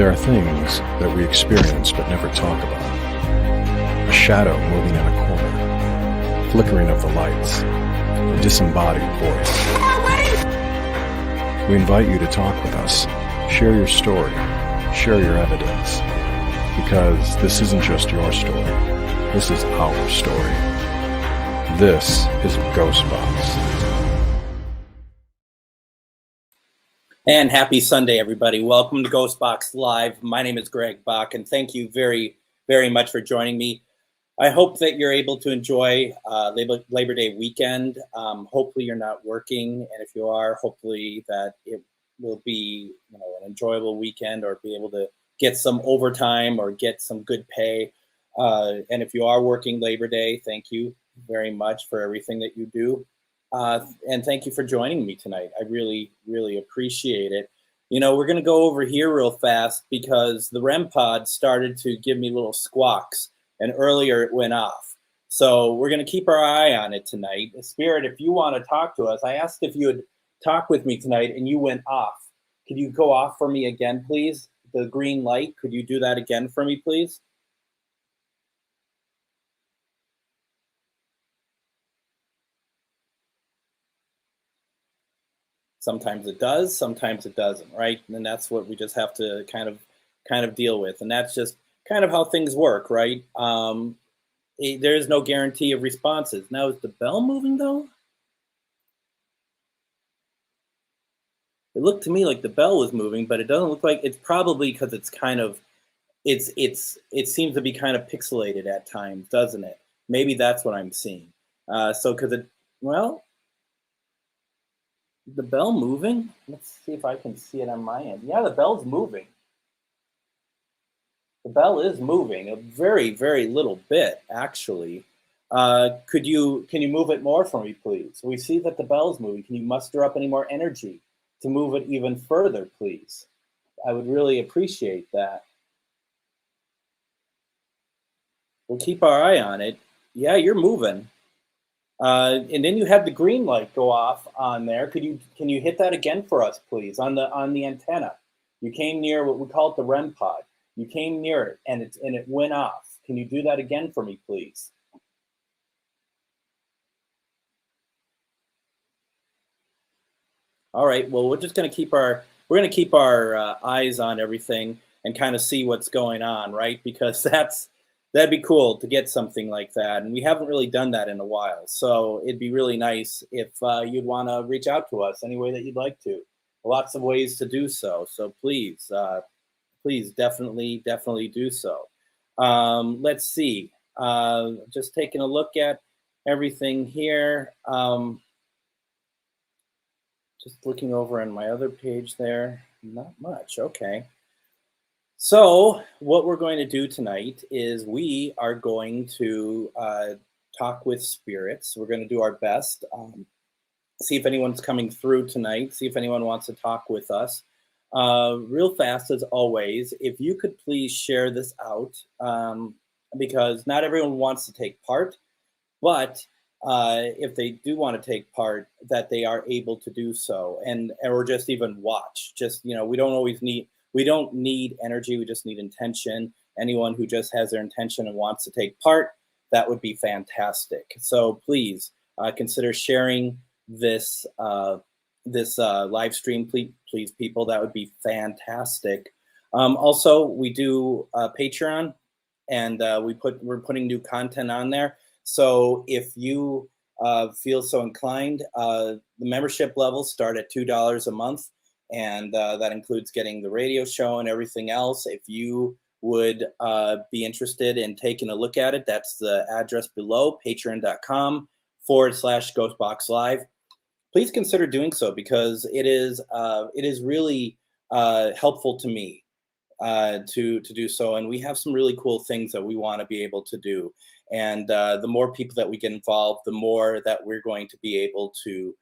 There are things that we experience but never talk about. A shadow moving in a corner, flickering of the lights, a disembodied voice. We invite you to talk with us, share your story, share your evidence, because this isn't just your story, this is our story. This is GhostBox. And happy Sunday, everybody. Welcome to GhostBox Live. My name is Greg Bakun. Thank you very, very much for joining me. I hope that you're able to enjoy Labor Day weekend. Hopefully you're not working, and if you are, hopefully that it will be an enjoyable weekend, or be able to get some overtime or get some good pay. And if you are working Labor Day, thank you very much for everything that you do. And thank you for joining me tonight. I really, really appreciate it. We're going to go over here real fast because the REM pod started to give me little squawks, and earlier it went off. So we're going to keep our eye on it tonight. Spirit, if you want to talk to us, I asked if you would talk with me tonight, and you went off. Could you go off for me again, please? The green light, could you do that again for me, please? Sometimes it does, sometimes it doesn't, right? And that's what we just have to kind of deal with. And that's just kind of how things work, right? There is no guarantee of responses. Now, is the bell moving though? It looked to me like the bell was moving, but it doesn't look like. It's probably because it's it seems to be kind of pixelated at times, doesn't it? Maybe that's what I'm seeing. The bell moving? Let's see if I can see it on my end. Yeah, the bell's moving. The bell is moving a very, very little bit, actually. Can you move it more for me, please? We see that the bell's moving. Can you muster up any more energy to move it even further, please? I would really appreciate that. We'll keep our eye on it. Yeah, you're moving. And then you had the green light go off on there. Can you hit that again for us, please, on the antenna? You came near what we call it the REM pod. You came near it, and it went off. Can you do that again for me, please? All right. Well, we're going to keep our eyes on everything and kind of see what's going on, right? Because that'd be cool to get something like that. And we haven't really done that in a while. So it'd be really nice if you'd want to reach out to us any way that you'd like to. Lots of ways to do so. So please definitely do so. Let's see. Just taking a look at everything here. Just looking over on my other page there. Not much. Okay. So what we're going to do tonight is we are going to talk with spirits. We're going to do our best. See if anyone's coming through tonight. See if anyone wants to talk with us. Real fast, as always, if you could please share this out, because not everyone wants to take part, but if they do want to take part, that they are able to do so, or just even watch. Just, we don't need energy, we just need intention. Anyone who just has their intention and wants to take part, that would be fantastic. So please consider sharing this live stream, please, people. That would be fantastic. Also, we do Patreon, and we're putting new content on there. So if you feel so inclined, the membership levels start at $2 a month. And that includes getting the radio show and everything else. If you would be interested in taking a look at it, that's the address below, patreon.com/GhostBox Live. Please consider doing so, because it is really helpful to me to do so. And we have some really cool things that we want to be able to do. And the more people that we get involved, the more that we're going to be able to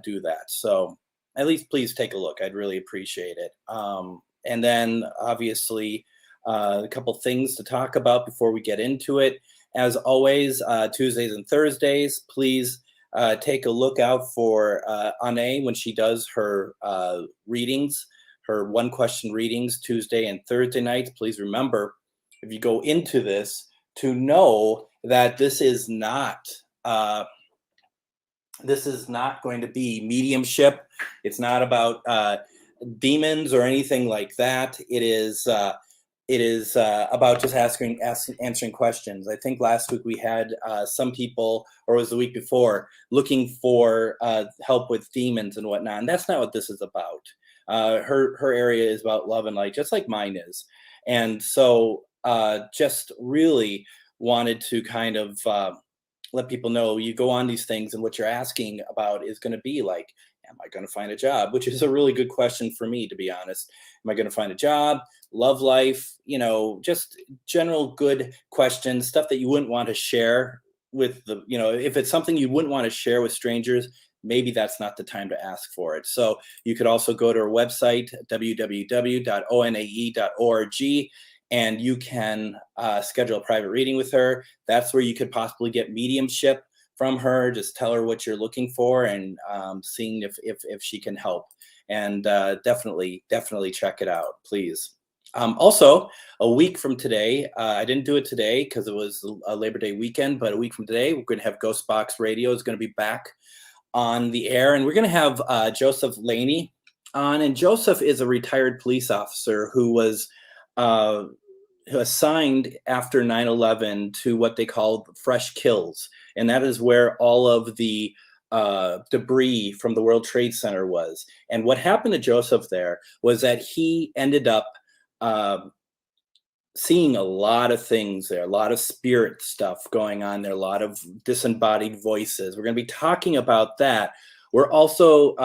do that. So at least please take a look. I'd really appreciate it. And then obviously a couple things to talk about before we get into it. As always, Tuesdays and Thursdays, please take a look out for Anne when she does her readings. her one question readings Tuesday and Thursday nights. Please remember, if you go into this, to know that this is not going to be mediumship. It's not about demons or anything like that. It is about just answering questions. I think last week we had some people, or it was the week before, looking for help with demons and whatnot. And that's not what this is about. Her area is about love and light, just like mine is. And so just really wanted to kind of let people know, you go on these things and what you're asking about is going to be like, am I going to find a job? Which is a really good question for me, to be honest. Am I going to find a job? Love life? Just general good questions, stuff that you wouldn't want to share with if it's something you wouldn't want to share with strangers, maybe that's not the time to ask for it. So you could also go to our website, www.onae.org, and you can schedule a private reading with her. That's where you could possibly get mediumship from her. Just tell her what you're looking for and seeing if she can help. And definitely check it out, please. Also, a week from today, I didn't do it today because it was a Labor Day weekend, but a week from today, we're going to have GhostBox Radio is going to be back on the air, and we're going to have Joseph Laney on. And Joseph is a retired police officer who was assigned after 9/11 to what they call fresh kills, and that is where all of the debris from the World Trade Center was. And what happened to Joseph there was that he ended up seeing a lot of things there, a lot of spirit stuff going on there, a lot of disembodied voices. We're going to be talking about that. We're also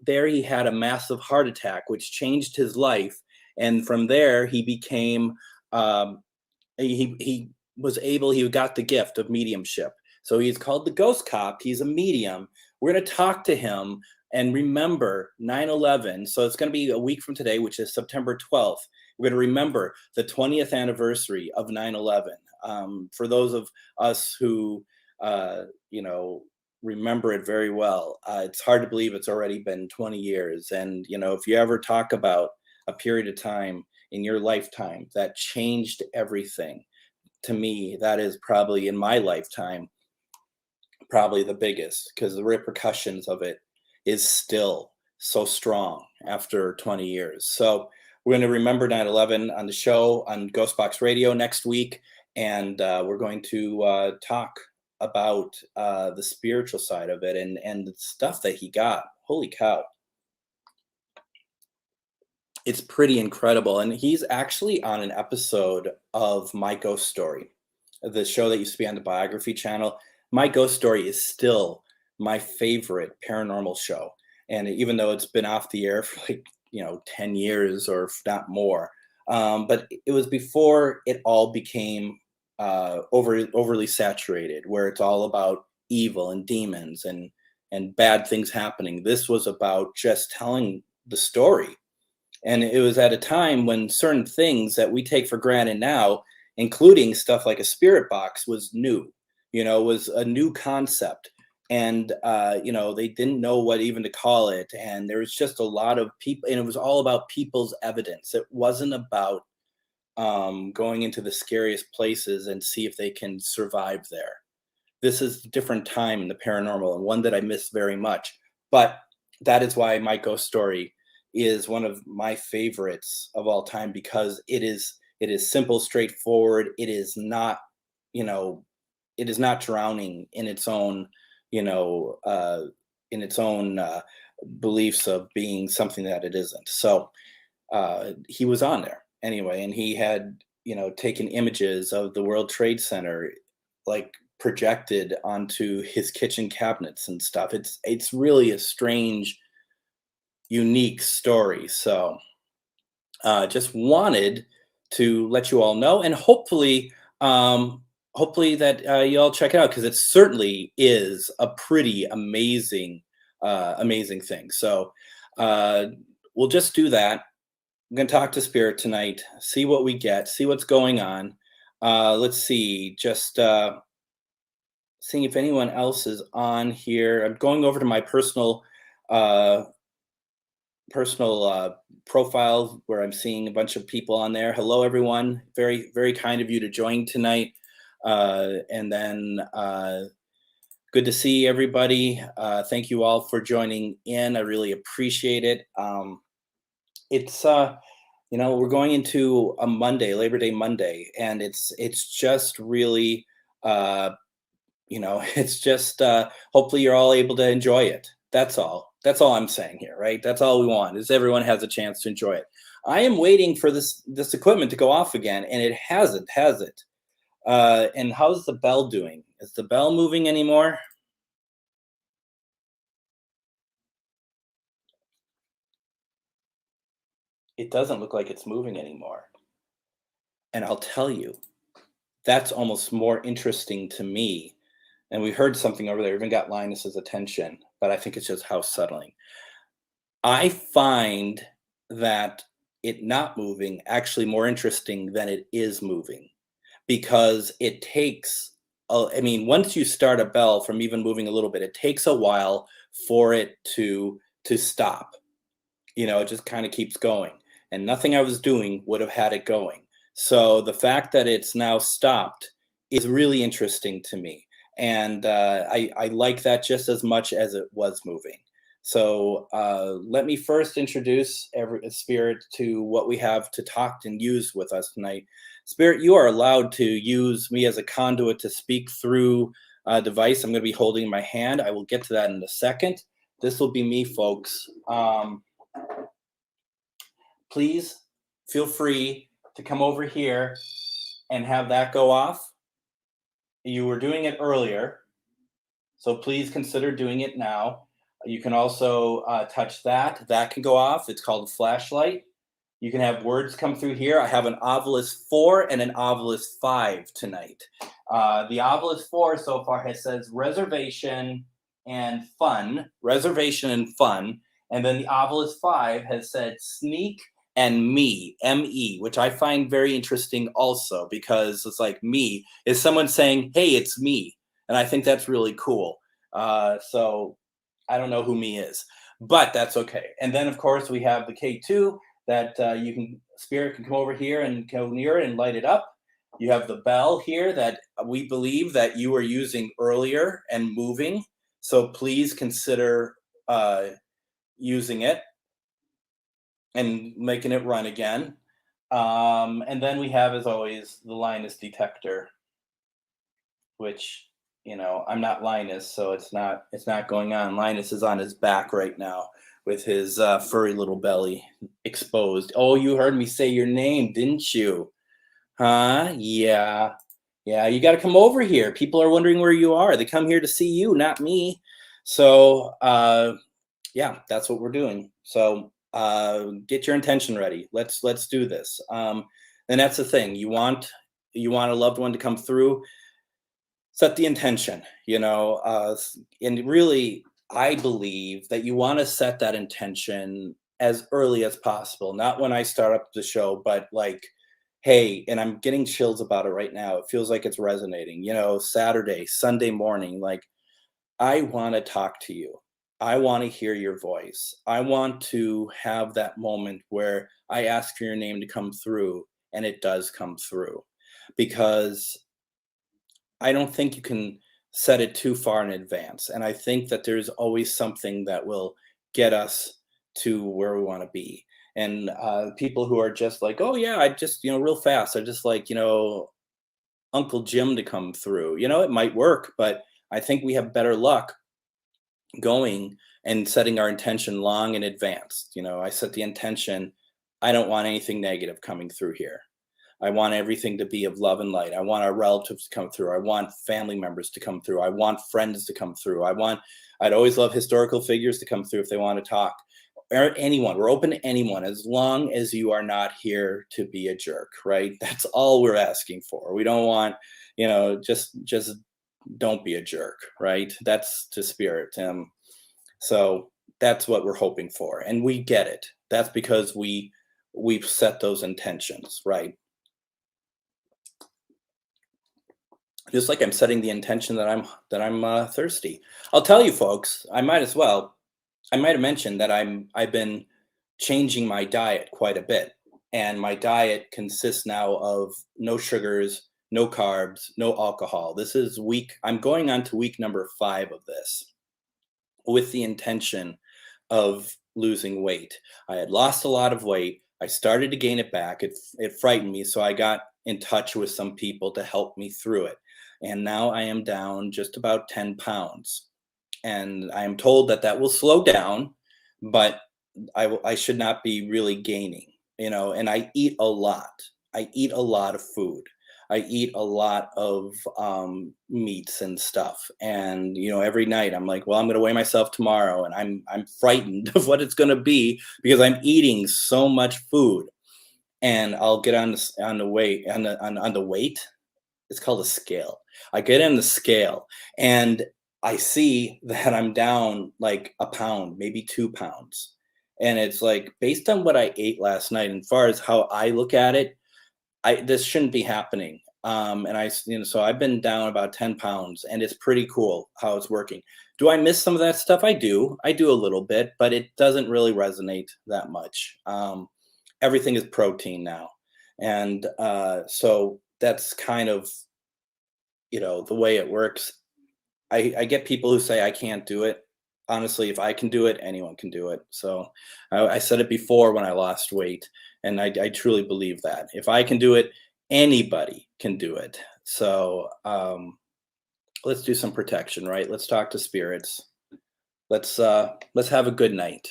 there. He had a massive heart attack, which changed his life, and from there he became he got the gift of mediumship. So he's called the Ghost Cop. He's a medium. We're going to talk to him and remember 9/11. So it's going to be a week from today, which is September 12th. We're going to remember the 20th anniversary of 9/11. For those of us who, remember it very well, it's hard to believe it's already been 20 years. And, if you ever talk about a period of time in your lifetime that changed everything, to me, that is probably in my lifetime, probably the biggest, because the repercussions of it is still so strong after 20 years. So we're going to remember 9/11 on the show on GhostBox Radio next week, and we're going to talk about the spiritual side of it and the stuff that he got. Holy cow. It's pretty incredible. And he's actually on an episode of My Ghost Story, the show that used to be on the Biography channel. My Ghost Story is still my favorite paranormal show. And even though it's been off the air for 10 years or if not more, but it was before it all became overly saturated, where it's all about evil and demons and bad things happening. This was about just telling the story. And it was at a time when certain things that we take for granted now, including stuff like a spirit box, was new, was a new concept. And, they didn't know what even to call it. And there was just a lot of people, and it was all about people's evidence. It wasn't about going into the scariest places and see if they can survive there. This is a different time in the paranormal, and one that I miss very much. But that is why My Ghost Story is one of my favorites of all time, because it is simple, straightforward. It is not, drowning in its own, beliefs of being something that it isn't. So he was on there anyway, and he had, taken images of the World Trade Center, like projected onto his kitchen cabinets and stuff. It's really a strange, unique story. So just wanted to let you all know, and hopefully that you all check it out, because it certainly is a pretty amazing thing. So we'll just do that. I'm going to talk to Spirit tonight, see what we get, see what's going on. Let's see, just seeing if anyone else is on here. I'm going over to my personal personal profile where I'm seeing a bunch of people on there. Hello, everyone. Very, very kind of you to join tonight. And then good to see everybody. Thank you all for joining in. I really appreciate it. It's we're going into a Monday, Labor Day Monday, and it's just really it's just hopefully you're all able to enjoy it. That's all I'm saying here, right? That's all we want, is everyone has a chance to enjoy it. I am waiting for this equipment to go off again, and it hasn't, has it? And how's the bell doing? Is the bell moving anymore? It doesn't look like it's moving anymore. And I'll tell you, that's almost more interesting to me. And we heard something over there, even got Linus's attention, but I think it's just house settling. I find that it not moving actually more interesting than it is moving, because it takes, once you start a bell from even moving a little bit, it takes a while for it to stop. It just kind of keeps going, and nothing I was doing would have had it going. So the fact that it's now stopped is really interesting to me. And I like that just as much as it was moving. So let me first introduce Spirit to what we have to talk and use with us tonight. Spirit, you are allowed to use me as a conduit to speak through a device I'm going to be holding in my hand. I will get to that in a second. This will be me, folks. Please feel free to come over here and have that go off. You were doing it earlier, so please consider doing it now. You can also touch that. That can go off. It's called a flashlight. You can have words come through here. I have an Ovilus 4 and an Ovilus 5 tonight. The Ovilus 4 so far says reservation and fun. Reservation and fun. And then the Ovilus 5 has said sneak and me, M-E, which I find very interesting also, because it's like me is someone saying, hey, it's me. And I think that's really cool. So I don't know who me is, but that's okay. And then, of course, we have the K2 that Spirit can come over here and go near it and light it up. You have the bell here that we believe that you were using earlier and moving. So please consider using it and making it run again. And then we have, as always, the Linus detector, which, I'm not Linus, so it's not going on. Linus is on his back right now with his furry little belly exposed. Oh, you heard me say your name, didn't you? Huh? Yeah. Yeah, you got to come over here. People are wondering where you are. They come here to see you, not me. So, yeah, that's what we're doing. So, get your intention ready. Let's do this. And that's the thing. You want a loved one to come through. Set the intention. And really, I believe that you want to set that intention as early as possible. Not when I start up the show, but like, hey, and I'm getting chills about it right now. It feels like it's resonating. Saturday, Sunday morning. Like, I want to talk to you. I want to hear your voice. I want to have that moment where I ask for your name to come through, and it does come through, because I don't think you can set it too far in advance. And I think that there's always something that will get us to where we want to be. And people who are just like, oh yeah, I just, real fast, I just like, Uncle Jim to come through. It might work, but I think we have better luck going and setting our intention long in advance. I set the intention, I don't want anything negative coming through here. I want everything to be of love and light. I want our relatives to come through. I want family members to come through. I want friends to come through. I'd always love historical figures to come through if they want to talk. Or anyone. We're open to anyone, as long as you are not here to be a jerk, right? That's all we're asking for. We don't want, just don't be a jerk, right? That's to Spirit. So that's what we're hoping for. And we get it. That's because we've set those intentions, right? Just like I'm setting the intention that I'm thirsty. I'll tell you, folks, I might have mentioned that I've been changing my diet quite a bit. And my diet consists now of no sugars, no carbs, no alcohol. I'm going on to week number 5 of this with the intention of losing weight. I had lost a lot of weight. I started to gain it back. It frightened me. So I got in touch with some people to help me through it. And now I am down just about 10 pounds. And I am told that that will slow down, but I should not be really gaining, and I eat a lot. I eat a lot of food. I eat a lot of meats and stuff. And, every night I'm like, well, I'm going to weigh myself tomorrow. And I'm frightened of what it's going to be because I'm eating so much food. And I'll get on the weight, on the weight. It's called a scale. I get in the scale and I see that I'm down like a pound, maybe 2 pounds. And it's like, based on what I ate last night, and as far as how I look at it, this shouldn't be happening. So I've been down about 10 pounds, and it's pretty cool how it's working. Do I miss some of that stuff? I do a little bit, but it doesn't really resonate that much. Everything is protein now. And so that's kind of, the way it works. I get people who say I can't do it. Honestly, if I can do it, anyone can do it. So I said it before when I lost weight, and I truly believe that. If I can do it, anybody can do it. So let's do some protection, right? Let's talk to spirits. Let's have a good night,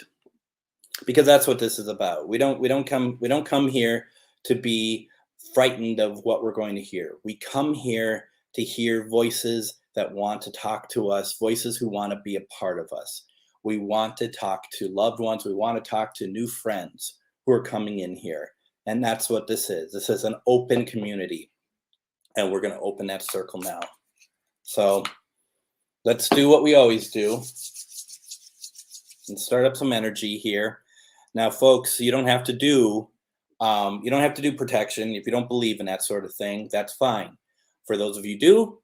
because that's what this is about. We don't come here to be frightened of what we're going to hear. We come here to hear voices that want to talk to us, voices who want to be a part of us. We want to talk to loved ones. We want to talk to new friends who are coming in here. And that's what this is. This is an open community. And we're going to open that circle now. So let's do what we always do and start up some energy here. Now, folks, you don't have to do protection if you don't believe in that sort of thing. That's fine. For those of you who do,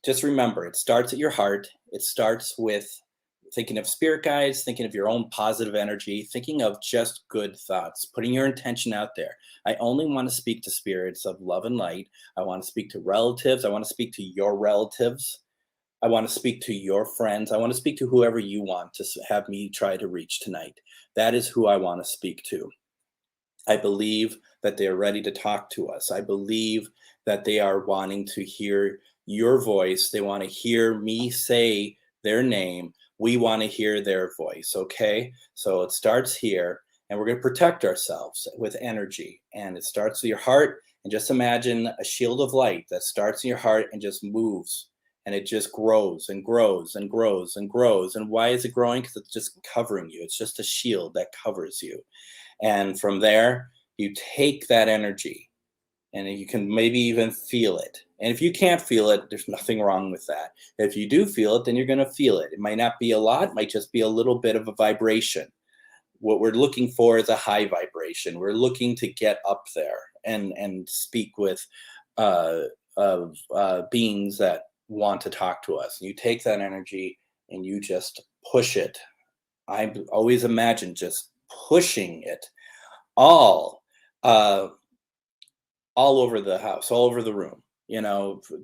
just remember, it starts at your heart. It starts with thinking of spirit guides, thinking of your own positive energy, thinking of just good thoughts, putting your intention out there. I only want to speak to spirits of love and light. I want to speak to relatives. I want to speak to your relatives. I want to speak to your friends. I want to speak to whoever you want to have me try to reach tonight. That is who I want to speak to. I believe that they are ready to talk to us. I believe that they are wanting to hear your voice. They want to hear me say their name. We want to hear their voice, okay? So it starts here, and we're going to protect ourselves with energy. And it starts with your heart, and just imagine a shield of light that starts in your heart and just moves, and it just grows and grows and grows and grows. And why is it growing? Because it's just covering you. It's just a shield that covers you. And from there, you take that energy, and you can maybe even feel it. And if you can't feel it, there's nothing wrong with that. If you do feel it, then you're going to feel it. It might not be a lot, it might just be a little bit of a vibration. What we're looking for is a high vibration. We're looking to get up there and speak with beings that want to talk to us. You take that energy and you just push it. I always imagine just pushing it all over the house, all over the room,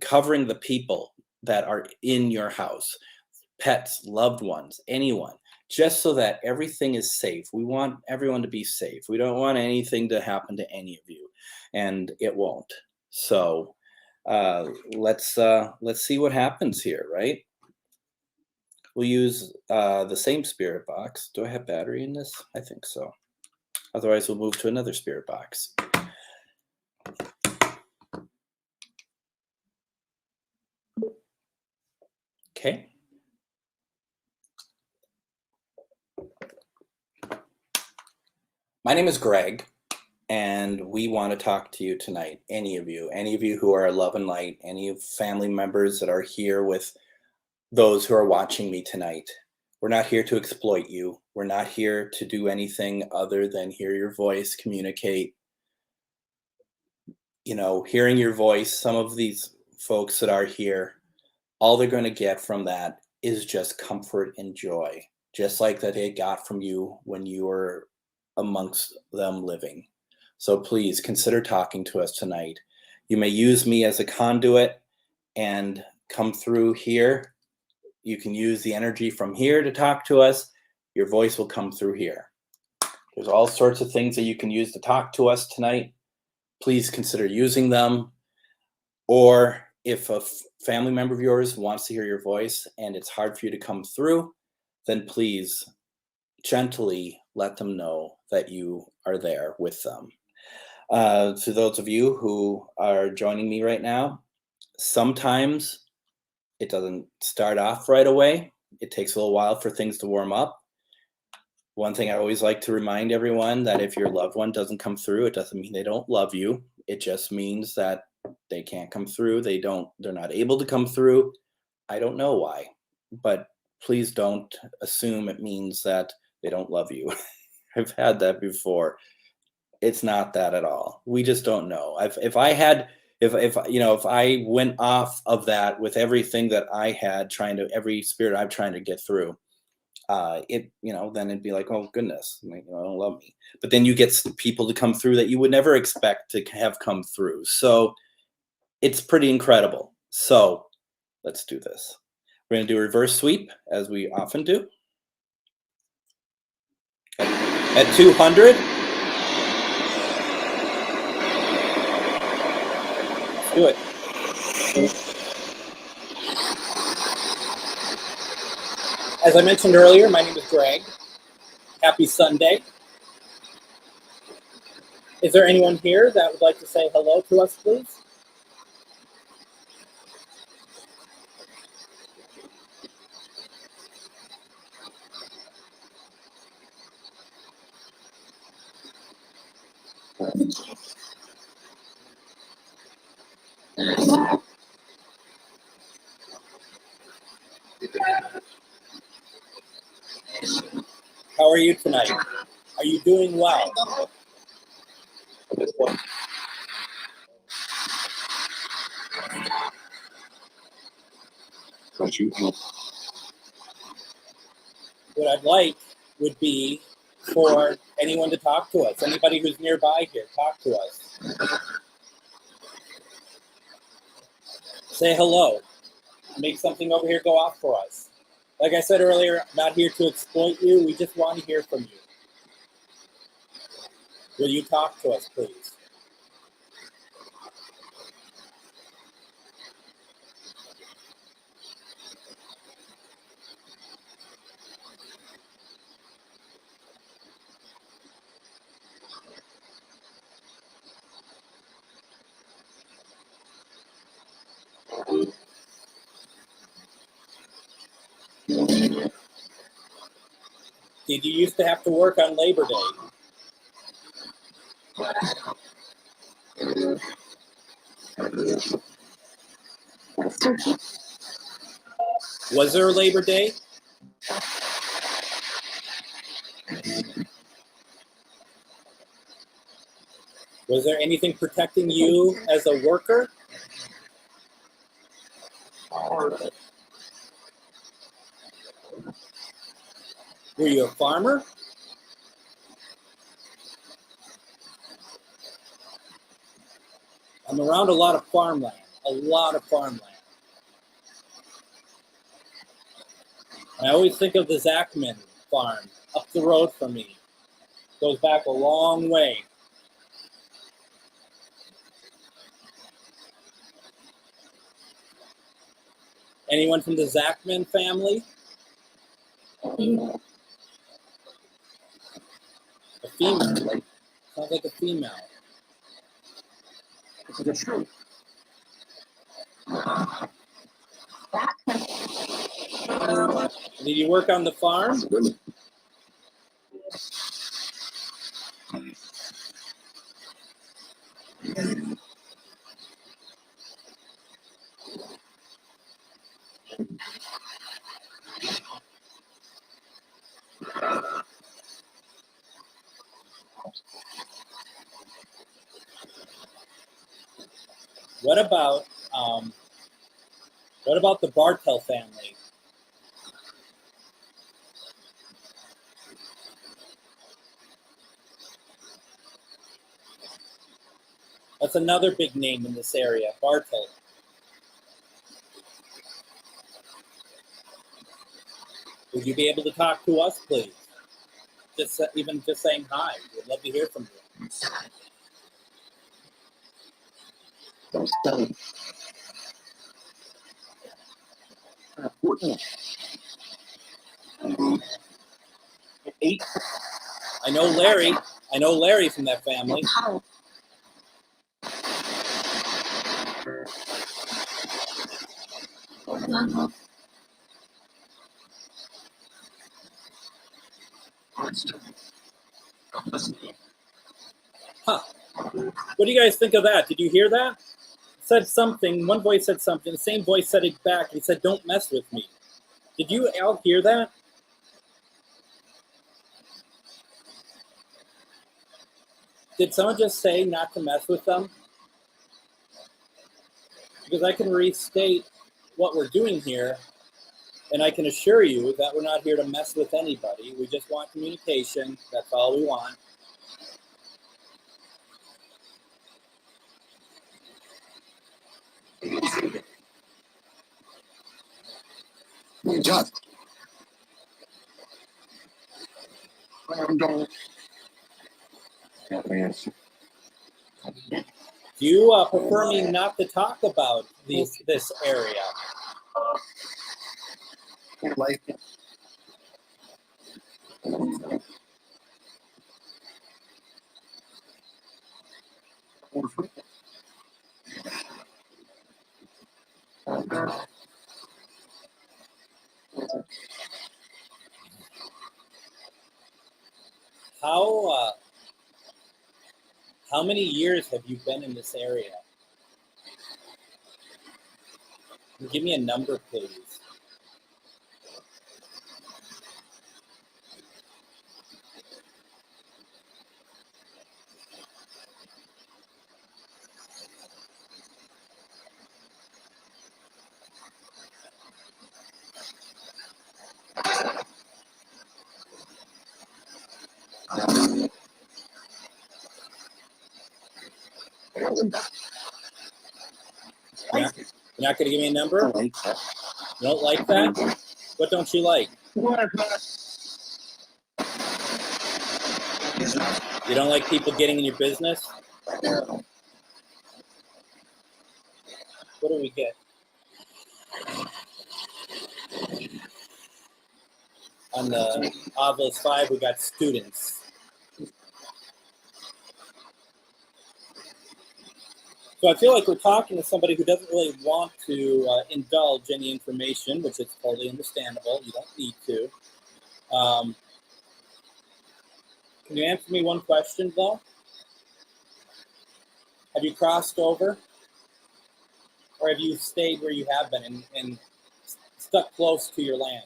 covering the people that are in your house, pets, loved ones, anyone, just so that everything is safe. We want everyone to be safe. We don't want anything to happen to any of you, and it won't. So let's see what happens here, right? We'll use the same spirit box. Do I have battery in this? I think so. Otherwise, we'll move to another spirit box. Okay. My name is Greg, and we want to talk to you tonight. Any of you who are love and light, any family members that are here with those who are watching me tonight. We're not here to exploit you. We're not here to do anything other than hear your voice, communicate. Hearing your voice, some of these folks that are here, all they're going to get from that is just comfort and joy, just like that they got from you when you were amongst them living. So please consider talking to us tonight. You may use me as a conduit and come through here. You can use the energy from here to talk to us. Your voice will come through here. There's all sorts of things that you can use to talk to us tonight. Please consider using them. Or if a family member of yours wants to hear your voice and it's hard for you to come through, then please gently let them know that you are there with them. To those of you who are joining me right now, sometimes it doesn't start off right away. It takes a little while for things to warm up. One thing I always like to remind everyone that if your loved one doesn't come through, it doesn't mean they don't love you. It just means that they can't come through. They're not able to come through. I don't know why, but please don't assume it means that they don't love you. I've had that before. It's not that at all. We just don't know. If I went off of that with everything that I had, every spirit I'm trying to get through, then it'd be like, oh goodness, don't love me. But then you get people to come through that you would never expect to have come through. So it's pretty incredible. So let's do this. We're going to do a reverse sweep, as we often do. At 200, let's do it. As I mentioned earlier, my name is Greg. Happy Sunday. Is there anyone here that would like to say hello to us, please? How are you tonight? Are you doing well? What I'd like would be for anyone to talk to us. Anybody who's nearby here, talk to us. Say hello. Make something over here go off for us. Like I said earlier, I'm not here to exploit you. We just want to hear from you. Will you talk to us, please? Did you used to have to work on Labor Day? Was there a Labor Day? Was there anything protecting you as a worker? Were you a farmer? I'm around a lot of farmland, And I always think of the Zachman farm up the road from me. Goes back a long way. Anyone from the Zachman family? A female. Sounds like a female. Did you work on the farm? What about the Bartel family? That's another big name in this area, Bartle. Would you be able to talk to us, please? Even just saying hi. We'd love to hear from you. I know Larry. I know Larry from that family. Huh. What do you guys think of that? Did you hear that? It said something. One voice said something. The same voice said it back. He said, "Don't mess with me." Did you all hear that? Did someone just say not to mess with them? Because I can restate what we're doing here, and I can assure you that we're not here to mess with anybody. We just want communication. That's all we want. Just. Do you prefer me not to talk about this area? How many years have you been in this area? Give me a number, please. You're not going to give me a number? You don't like that? What don't you like? You don't like people getting in your business? What do we get? On the Obelisk 5, we got students. So I feel like we're talking to somebody who doesn't really want to indulge any information, which is totally understandable. You don't need to. Can you answer me one question, though? Have you crossed over? Or have you stayed where you have been and stuck close to your land?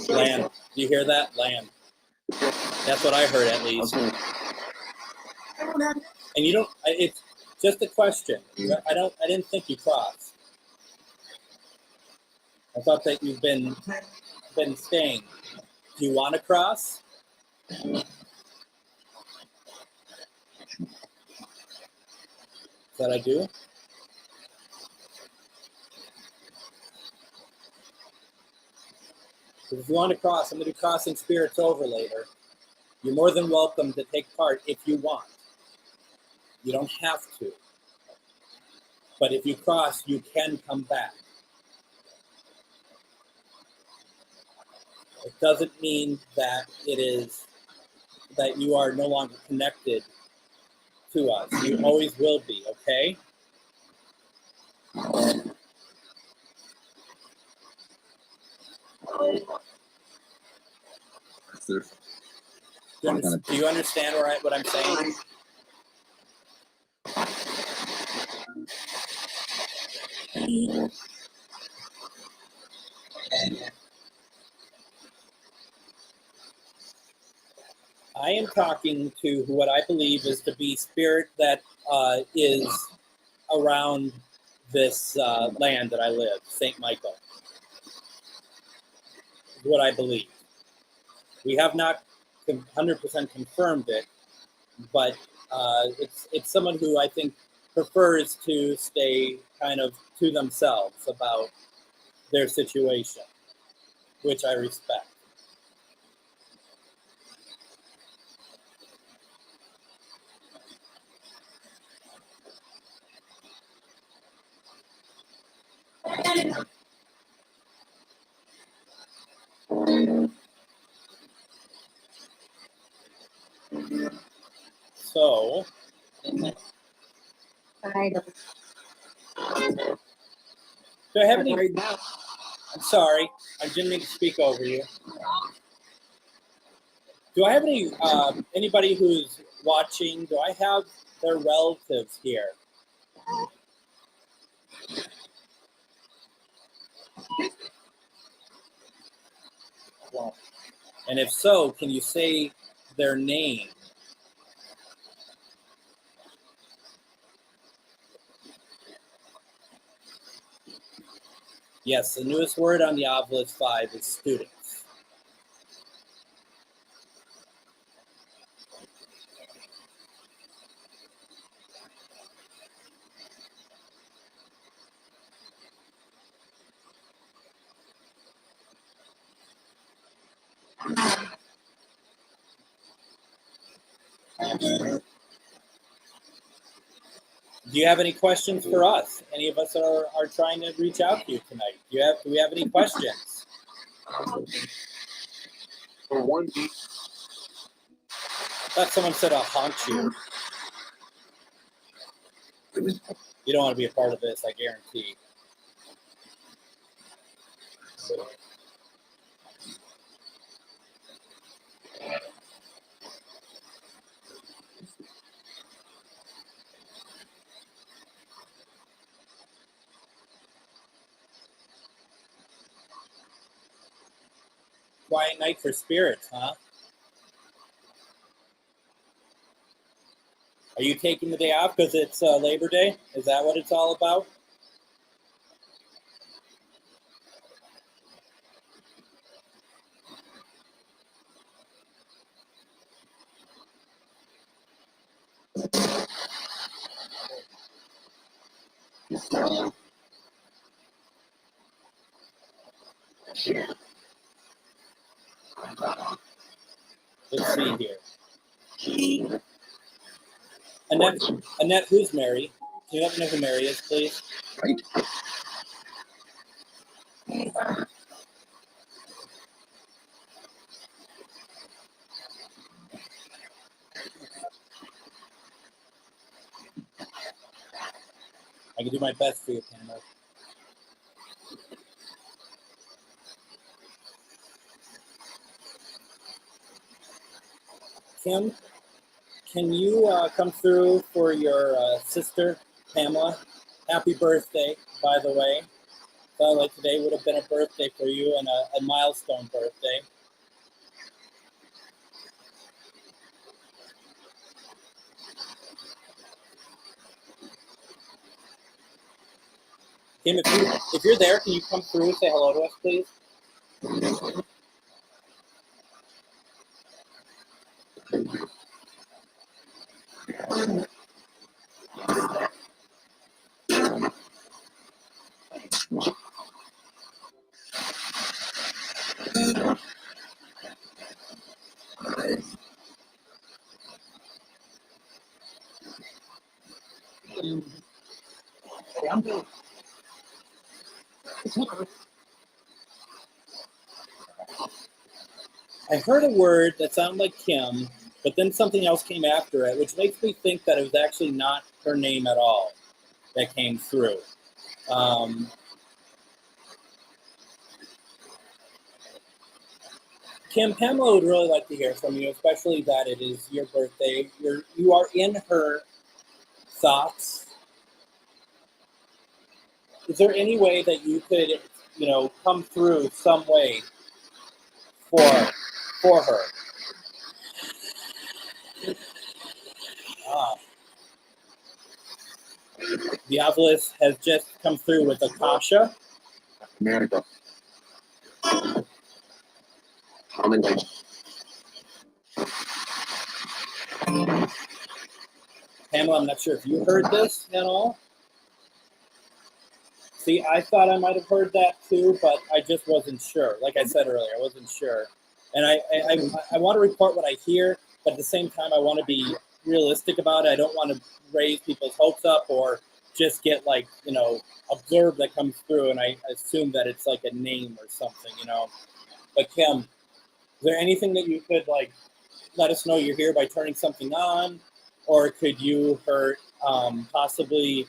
Land. Do you hear that? Land. That's what I heard, at least. And you don't. It's just a question. I didn't think you crossed. I thought that you've been staying. Do you want to cross? That I do. If you want to cross, I'm going to do Crossing Spirits over later. You're more than welcome to take part if you want. You don't have to. But if you cross, you can come back. It doesn't mean that that you are no longer connected to us. You always will be, okay? Do you understand what I'm saying? I am talking to what I believe is to be spirit that is around this land that I live, St. Michael. Is what I believe. We have not 100% confirmed it, but it's someone who I think prefers to stay kind of to themselves about their situation, which I respect. So, I don't do I have any? right now. I'm sorry, I didn't mean to speak over you. Do I have any anybody who's watching? Do I have their relatives here? And if so, can you say their name? Yes, the newest word on the Ovilus 5 is students. Do you have any questions for us? Any of us are trying to reach out to you tonight. Do we have any questions? For one, I thought someone said I'll haunt you. You don't want to be a part of this, I guarantee. Quiet night for spirits, huh? Are you taking the day off because it's Labor Day? Is that what it's all about? Let's see here. Annette, who's Mary? Can you let me know who Mary is, please? right? I can do my best for you, Pamela. Kim, can you come through for your sister, Pamela? Happy birthday, by the way. Felt like today would have been a birthday for you and a milestone birthday. Kim, if you're there, can you come through and say hello to us, please? I'm good. I heard a word that sounded like Kim, but then something else came after it, which makes me think that it was actually not her name at all that came through. Kim, Pamela would really like to hear from you, especially that it is your birthday. You are in her thoughts. Is there any way that you could, come through some way for her? Diavolis has just come through with Akasha. America. Commendation. Pamela, I'm not sure if you heard this at all. See, I thought I might have heard that too, but I just wasn't sure. Like I said earlier, I wasn't sure. And I want to report what I hear, but at the same time, I want to be realistic about it. I don't want to raise people's hopes up or just get like, you know, a blurb that comes through and I assume that it's like a name or something, you know. But Kim, is there anything that you could like let us know you're here by turning something on, or could you possibly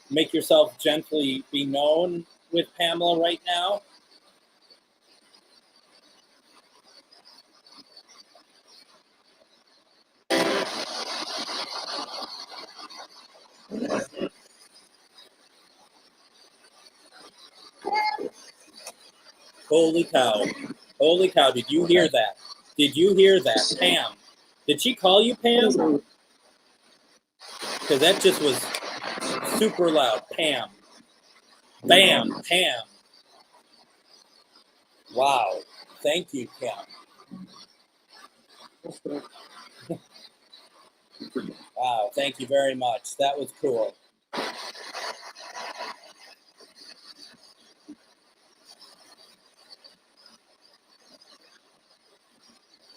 make yourself gently be known with Pamela right now? Holy cow. Holy cow, did you hear that? Did you hear that? Pam. Did she call you Pam? Because that just was super loud. Pam. Bam. Pam. Wow. Thank you, Pam. Wow. Thank you very much. That was cool.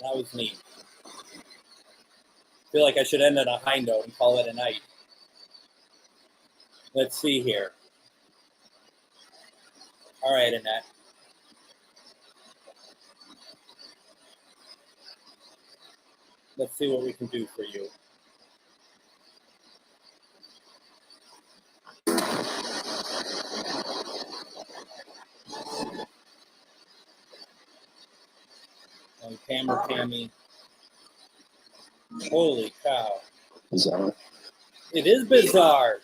That was neat. I feel like I should end on a high note and call it a night. Let's see here. All right, Annette. Let's see what we can do for you. And Pam or Pammy. Holy cow. Bizarre. It is bizarre.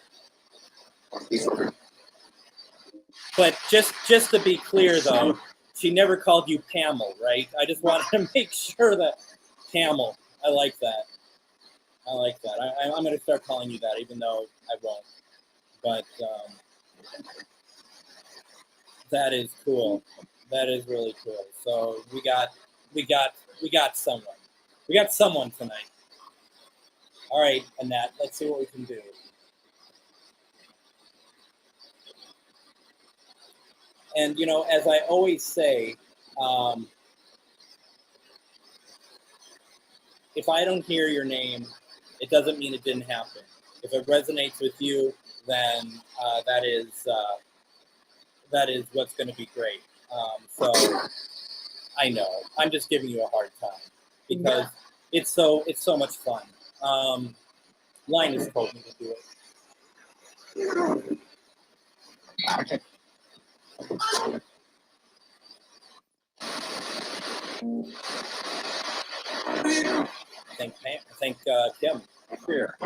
But just to be clear, though, she never called you Pamel, right? I just wanted to make sure that Pamel. I like that. I like that. I'm going to start calling you that, even though I won't. But that is cool. That is really cool. So we got someone. We got someone tonight. All right, Annette. Let's see what we can do. And, you know, as I always say, if I don't hear your name, it doesn't mean it didn't happen. If it resonates with you, then that is what's going to be great. So I know I'm just giving you a hard time because it's so much fun. Linus told me to do it. Thank Kim. Here.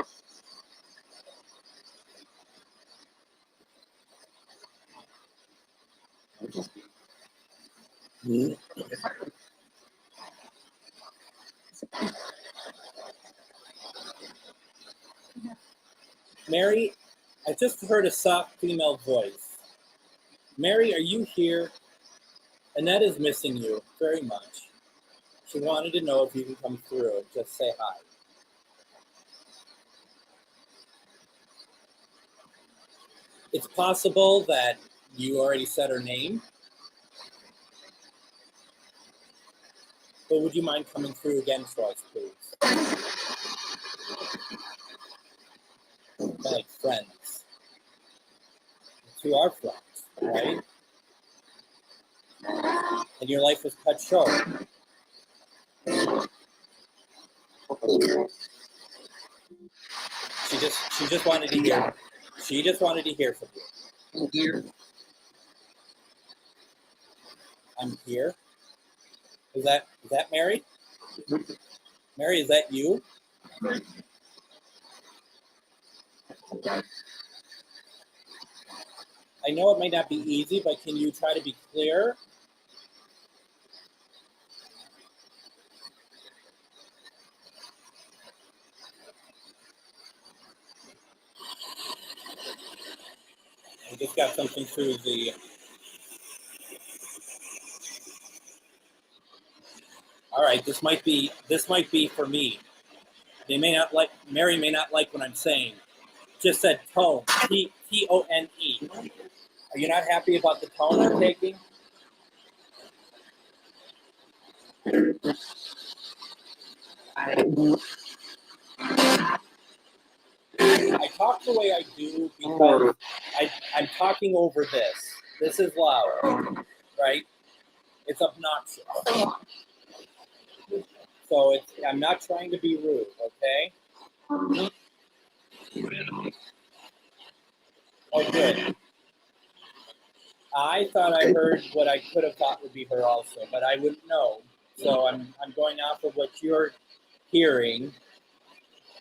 Mary, I just heard a soft female voice. Mary, are you here? Annette is missing you very much. She wanted to know if you can come through and just say hi. It's possible that you already said her name, but would you mind coming through again for us, please? We're like friends. You are friends, right? And your life was cut short. She just wanted to hear. She just wanted to hear from you. Here. I'm here. Is that Mary? Mary, is that you? I know it might not be easy, but can you try to be clear? Just got something through the... All right, this might be for me. They may not like, Mary may not like what I'm saying. Just said tone, T-O-N-E. Are you not happy about the tone I'm taking? I talk the way I do because I'm talking over this. This is loud, right? It's obnoxious. So I'm not trying to be rude, okay? Oh, good. I thought I heard what I could have thought would be her also, but I wouldn't know. So I'm going off of what you're hearing.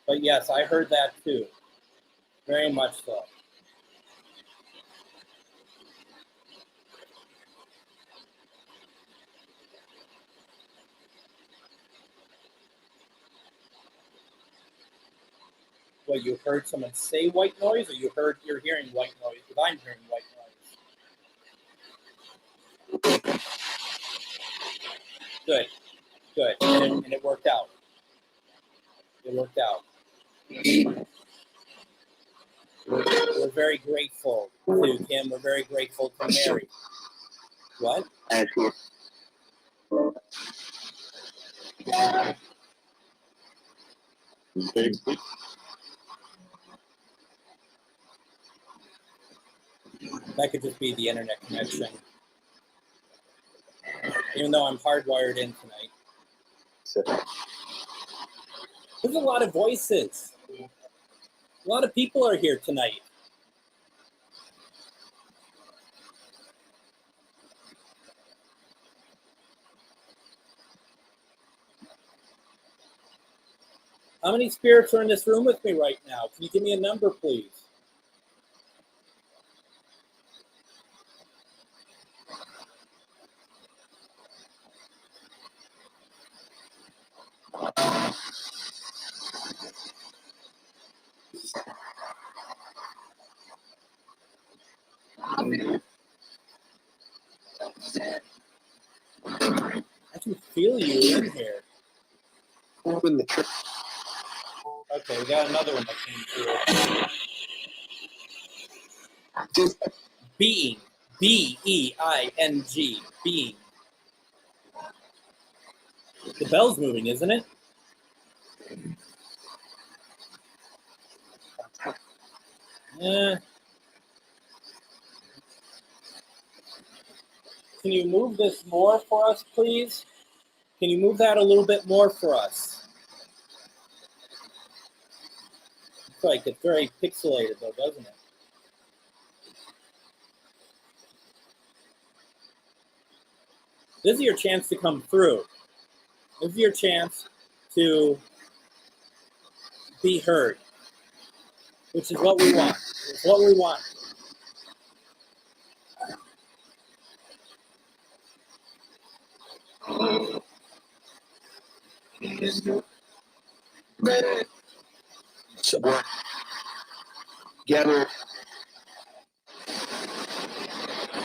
But yes, I heard that too. Very much so. What, you heard someone say white noise, or you're hearing white noise? Because I'm hearing white noise. Good, good, and it worked out. It worked out. We're very grateful to Kim. We're very grateful to Mary. What? That could just be the internet connection. Even though I'm hardwired in tonight. There's a lot of voices. A lot of people are here tonight. How many spirits are in this room with me right now? Can you give me a number, please? I can feel you in here. Okay, we got another one that came through. Being. B-E-I-N-G. Being. The bell's moving, isn't it? Yeah. Can you move this more for us, please? Can you move that a little bit more for us? It's like it's very pixelated though, doesn't it? This is your chance to come through. This is your chance to be heard, which is what we want. It's what we want. Gather.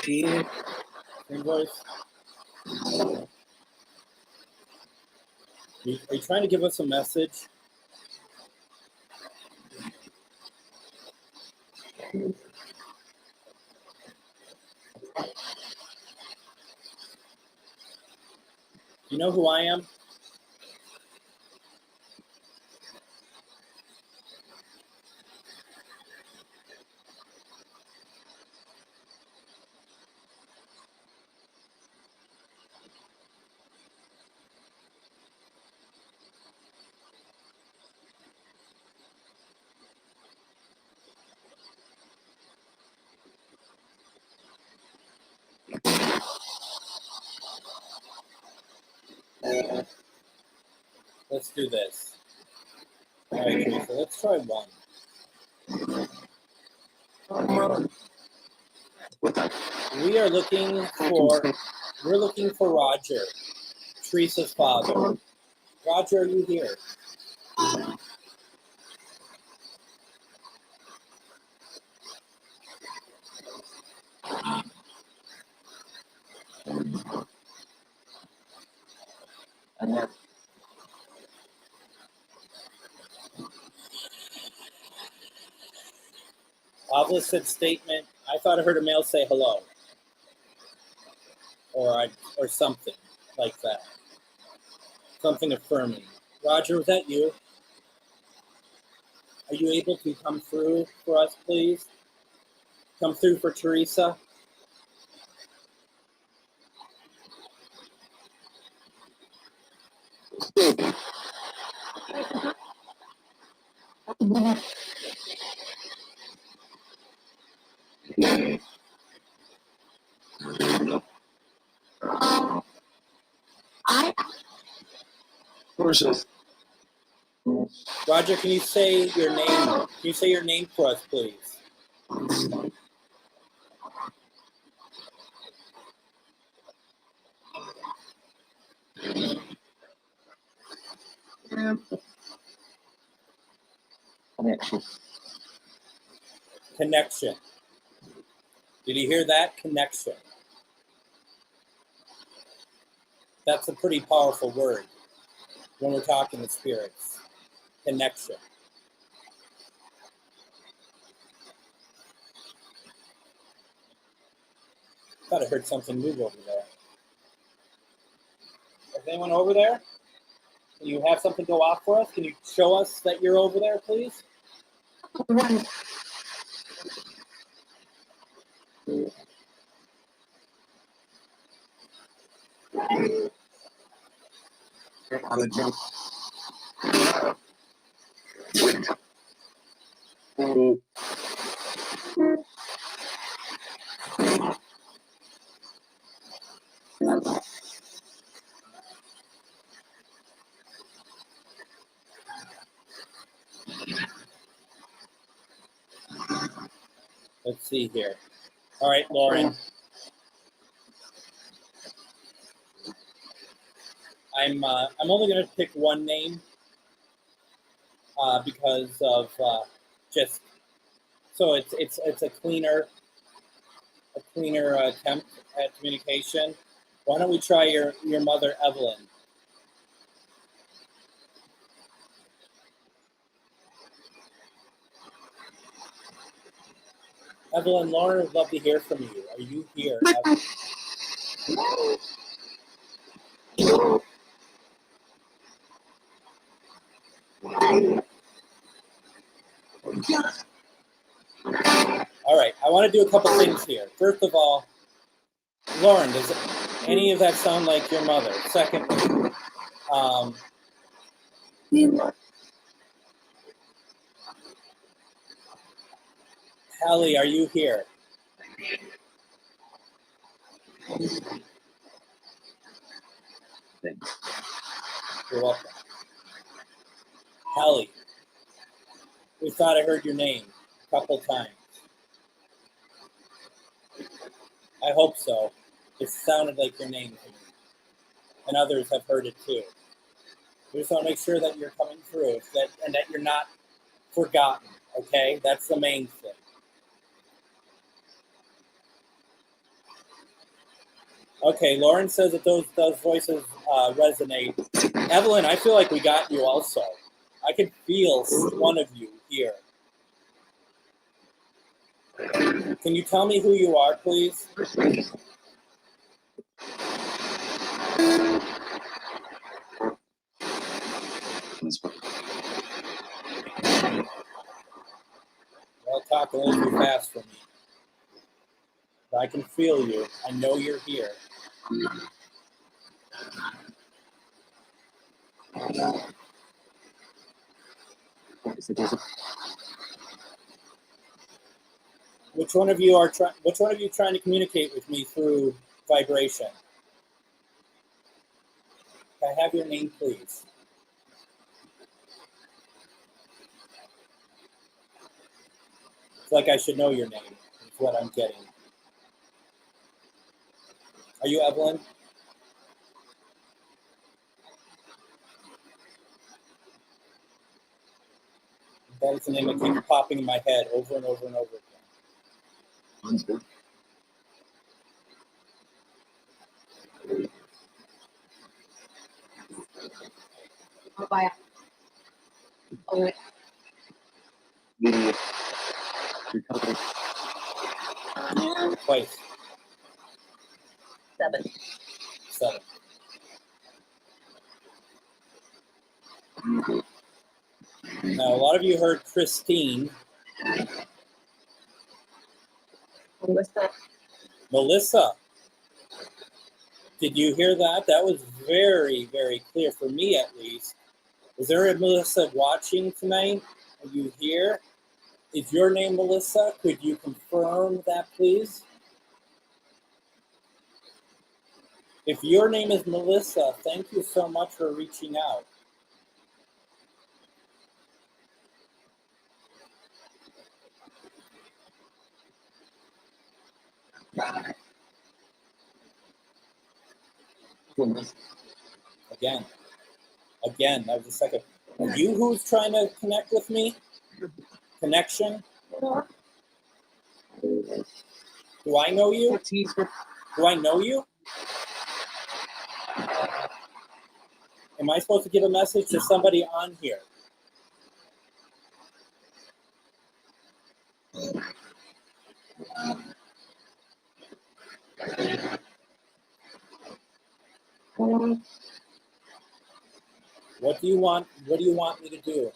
Same voice. Are you trying to give us a message? You know who I am? Let's do this. All right, Teresa, let's try one. We're looking for Roger, Teresa's father. Roger, are you here? Opposite statement. I thought I heard a male say hello. Or something like that. Something affirming. Roger, was that you? Are you able to come through for us, please? Come through for Teresa. Horses. Roger, can you say your name? Can you say your name for us, please? Connection. Connection. Did you hear that? Connection. That's a pretty powerful word when we're talking to spirits. Connection. Thought I heard something move over there. Is anyone over there? Can you have something go off for us? Can you show us that you're over there, please? On the jump. Let's see here. All right, Lauren. I'm only going to pick one name because of just so it's a cleaner attempt at communication. Why don't we try your mother, Evelyn? Evelyn, Lauren would love to hear from you. Are you here? All right, I want to do a couple things here. First of all, Lauren, does any of that sound like your mother? Second, Hallie, are you here? You're welcome. Hallie, we thought I heard your name a couple times. I hope so. It sounded like your name to me. And others have heard it too. We just want to make sure that you're coming through and that you're not forgotten, okay? That's the main thing. Okay, Lauren says that those voices resonate. Evelyn, I feel like we got you also. I can feel one of you here. Can you tell me who you are, please? Well, talk a little too fast for me. But I can feel you. I know you're here. Which one of you trying to communicate with me through vibration? Can I have your name, please? It's like I should know your name, is what I'm getting. Are you Evelyn? That is the name that keeps popping in my head over and over and over again. Bye. recovery. Twice. 7. 7. Now, a lot of you heard Christine. Melissa. Melissa. Did you hear that? That was very, very clear for me, at least. Is there a Melissa watching tonight? Are you here? Is your name Melissa? Could you confirm that, please? If your name is Melissa, thank you so much for reaching out. Again, that was the second. Are you who's trying to connect with me? Connection? Do I know you? Do I know you? Am I supposed to give a message to somebody on here? What do you want? What do you want me to do?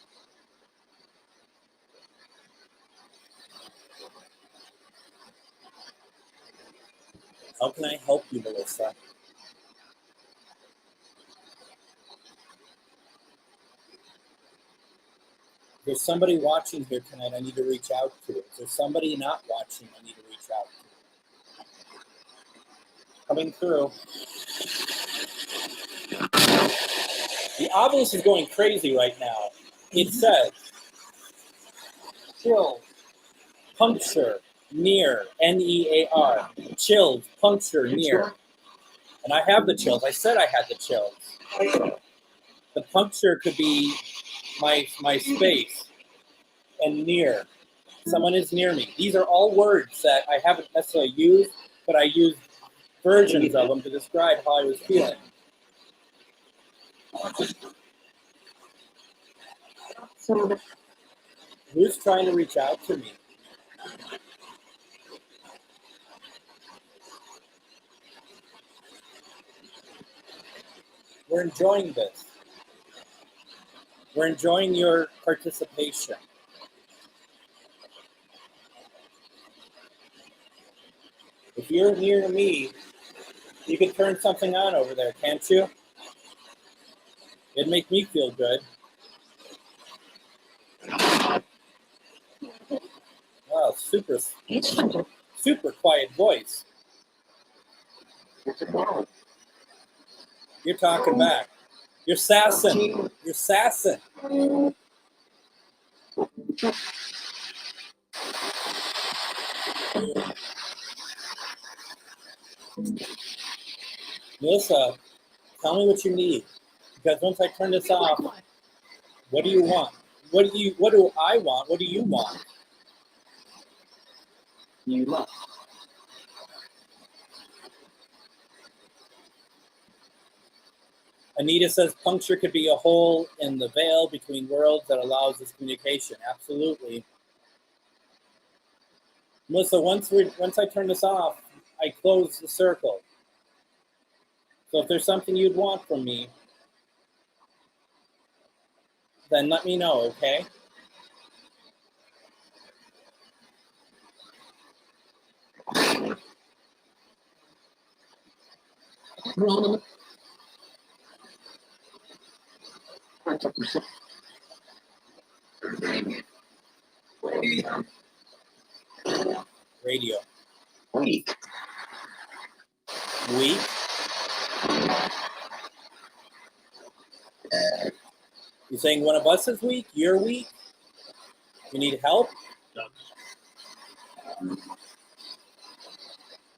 How can I help you, Melissa? If there's somebody watching here tonight I need to reach out to. If there's somebody not watching I need to reach out to. Coming through. The obelisk is going crazy right now. It says, chill, puncture, near, N-E-A-R. Chilled, puncture, near. And I have the chills. I said I had the chills. The puncture could be my space. And near. Someone is near me. These are all words that I haven't necessarily used, but I used versions of them to describe how I was feeling. Who's trying to reach out to me? We're enjoying this. We're enjoying your participation. If you're near me, you can turn something on over there, can't you? It'd make me feel good. Wow, super quiet voice. You're talking back. You're sassing. You're sassing. Melissa, tell me what you need. Because once I turn this off, what do you want? What do I want? What do you want? You love. Anita says puncture could be a hole in the veil between worlds that allows this communication. Absolutely. Melissa, once I turn this off, I close the circle. So if there's something you'd want from me, then let me know, okay? Radio. Weak. Weak? You saying one of us is weak? You're weak? You need help?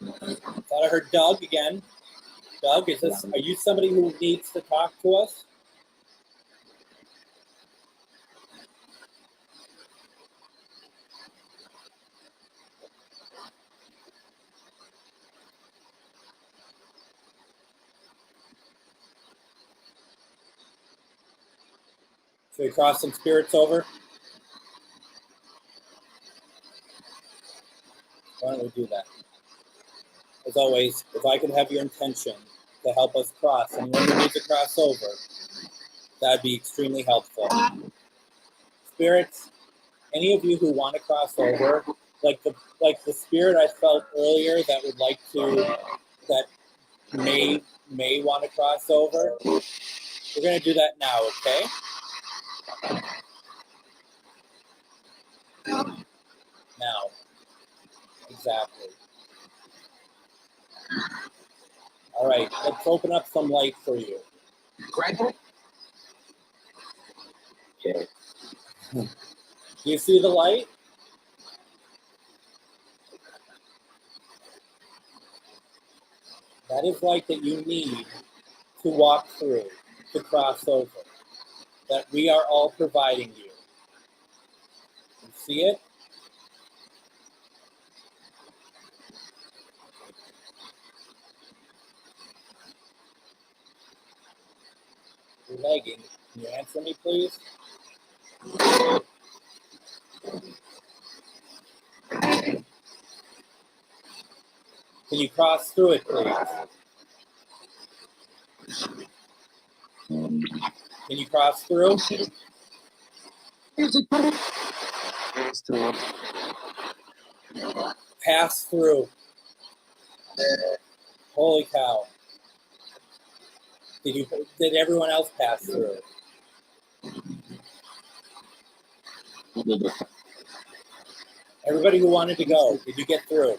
Thought I heard Doug again. Doug, are you somebody who needs to talk to us? Should we cross some spirits over? Why don't we do that? As always, if I could have your intention to help us cross, anyone who needs to cross over, that'd be extremely helpful. Spirits, any of you who want to cross over, like the spirit I felt earlier that would like to, that may want to cross over, we're going to do that now, okay? Now. Exactly. All right, let's open up some light for you. Greg? Okay. Do you see the light? That is light that you need to walk through, to cross over, that we are all providing you. You see it? You're lagging. Can you answer me, please? Can you cross through it, please? Can you cross through? Pass through. Holy cow. Did everyone else pass through? Everybody who wanted to go, did you get through?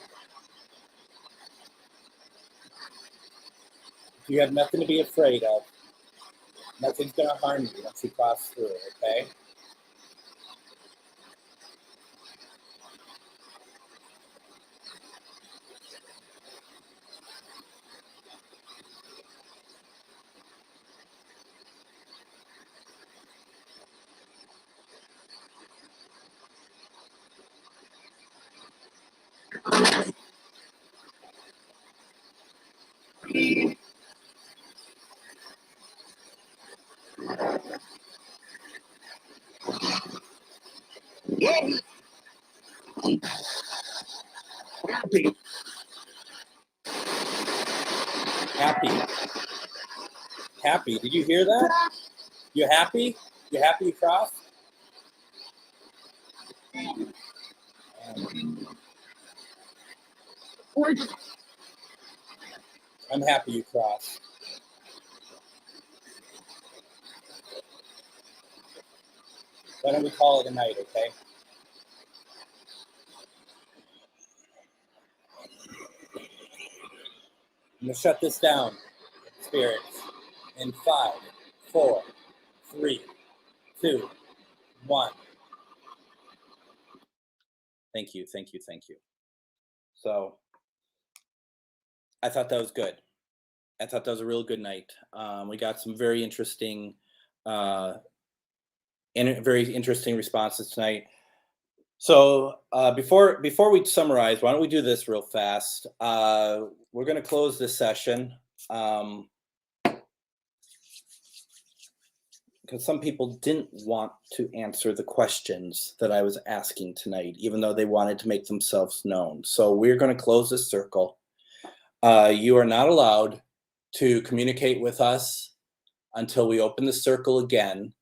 You have nothing to be afraid of. Nothing's going to harm you once you cross through, okay? Happy. Happy. Happy. Did you hear that? You happy? You happy you crossed? I'm happy you crossed. Why don't we call it a night, okay? I'm going to shut this down, spirits, in 5, 4, 3, 2, 1. Thank you, thank you, thank you. So, I thought that was good. I thought that was a real good night. We got some very interesting responses tonight. So before we summarize, why don't we do this real fast? We're going to close this session because some people didn't want to answer the questions that I was asking tonight, even though they wanted to make themselves known. So we're going to close this circle. You are not allowed to communicate with us until we open the circle again,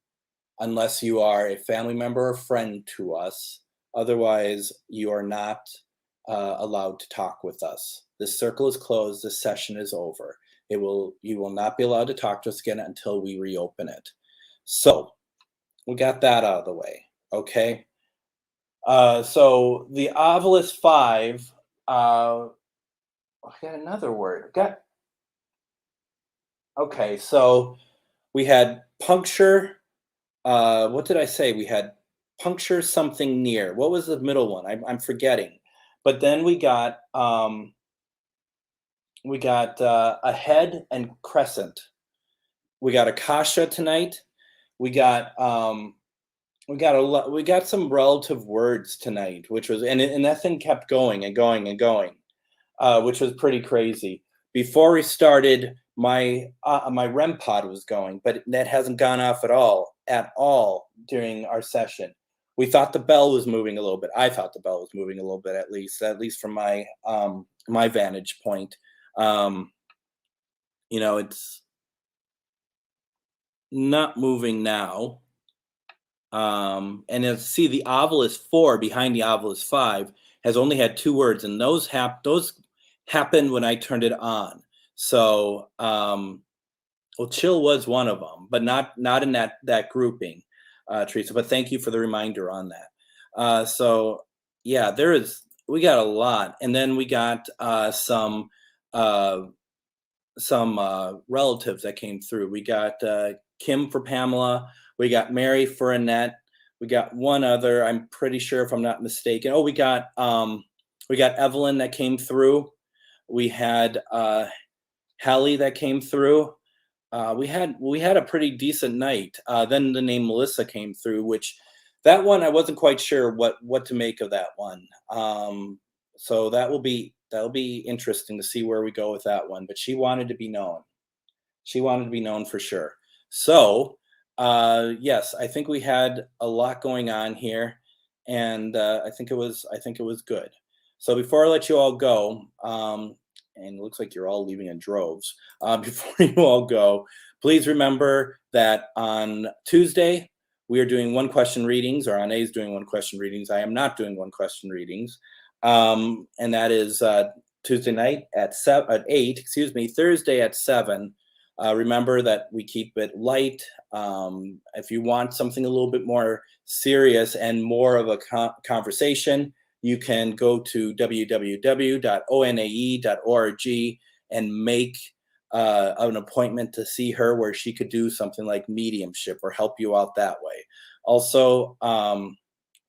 unless you are a family member or friend to us. Otherwise, you are not allowed to talk with us. This circle is closed. This session is over. You will not be allowed to talk to us again until we reopen it. So we got that out of the way, okay? So the Ovilus 5, I got another word. Okay, so we had puncture. What did I say? We had puncture something near. What was the middle one? I'm forgetting. But then we got ahead and crescent. We got akasha tonight. We got some relative words tonight, which was and that thing kept going and going and going, which was pretty crazy. Before we started, my REM pod was going, but that hasn't gone off at all during our session. we thought the bell was moving a little bit. I thought the bell was moving a little bit, at least from my my vantage point. It's not moving now. And see, the Ovilus 4 behind the Ovilus 5 has only had 2 words, and those happened when I turned it on. So, well, chill was one of them, but not in that grouping, Teresa. But thank you for the reminder on that. So yeah, we got a lot, and then we got some relatives that came through. We got Kim for Pamela. We got Mary for Annette. We got one other, I'm pretty sure, if I'm not mistaken. Oh, we got Evelyn that came through. We had Hallie that came through. We had a pretty decent night. Then the name Melissa came through, which that one I wasn't quite sure what to make of that one. So that'll be interesting to see where we go with that one. But she wanted to be known. She wanted to be known for sure. So yes, I think we had a lot going on here, and I think it was good. So before I let you all go, and it looks like you're all leaving in droves. Before you all go, please remember that on Tuesday we are doing 1-question readings, or Anae is doing 1-question readings. I am not doing 1-question readings, and that is Tuesday night at 8. Thursday at 7. Remember that we keep it light. If you want something a little bit more serious and more of a conversation, you can go to www.onae.org and make an appointment to see her, where she could do something like mediumship or help you out that way. Also,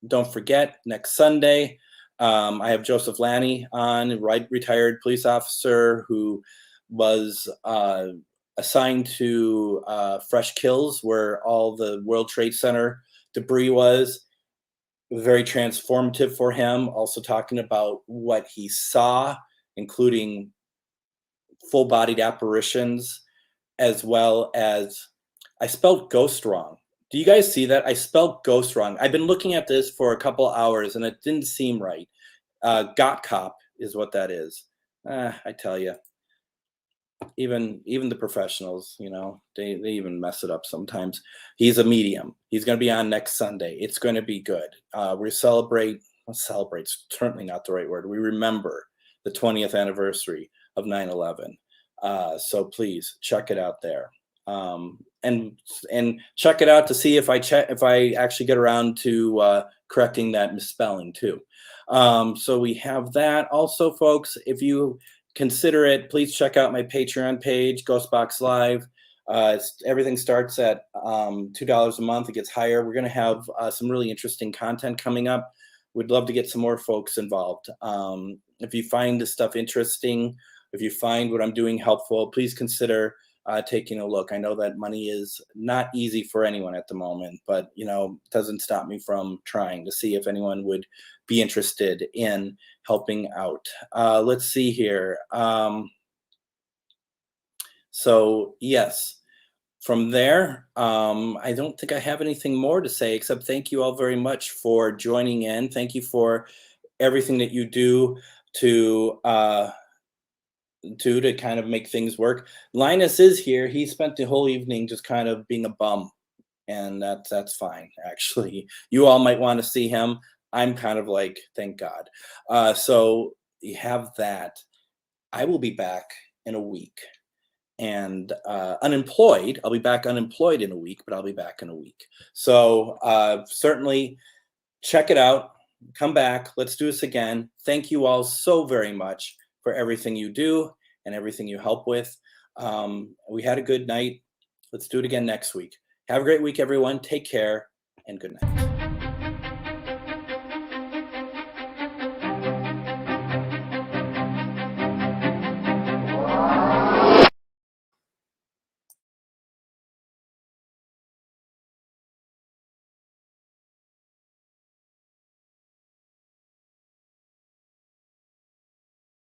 don't forget, next Sunday, I have Joseph Lanny on, retired police officer who was assigned to Fresh Kills, where all the World Trade Center debris was. Very transformative for him. Also talking about what he saw, including full-bodied apparitions, as well as, I spelled ghost wrong. Do you guys see that? I spelled ghost wrong. I've been looking at this for a couple hours and it didn't seem right. Got cop is what that is. I tell you, even the professionals, they even mess it up sometimes. He's a medium. He's going to be on next Sunday. It's going to be good. We celebrate's certainly not the right word. We remember the 20th anniversary of 9/11. So please check it out there. And check it out to see if I actually get around to correcting that misspelling too. So we have that. Also, folks, if you consider it, please check out my Patreon page, GhostBox Live. Everything starts at $2 a month. It gets higher. We're going to have some really interesting content coming up. We'd love to get some more folks involved. If you find this stuff interesting, if you find what I'm doing helpful, please consider taking a look. I know that money is not easy for anyone at the moment, but doesn't stop me from trying to see if anyone would be interested in helping out. Let's see here. So yes, from there, I don't think I have anything more to say, except thank you all very much for joining in. Thank you for everything that you do to kind of make things work. Linus is here. He spent the whole evening just kind of being a bum, and that's fine, actually. You all might want to see him. I'm kind of like, thank God. So you have that. I will be back in a week. And unemployed. I'll be back unemployed in a week, but I'll be back in a week. So certainly check it out. Come back. Let's do this again. Thank you all so very much for everything you do and everything you help with. We had a good night. Let's do it again next week. Have a great week, everyone. Take care and good night.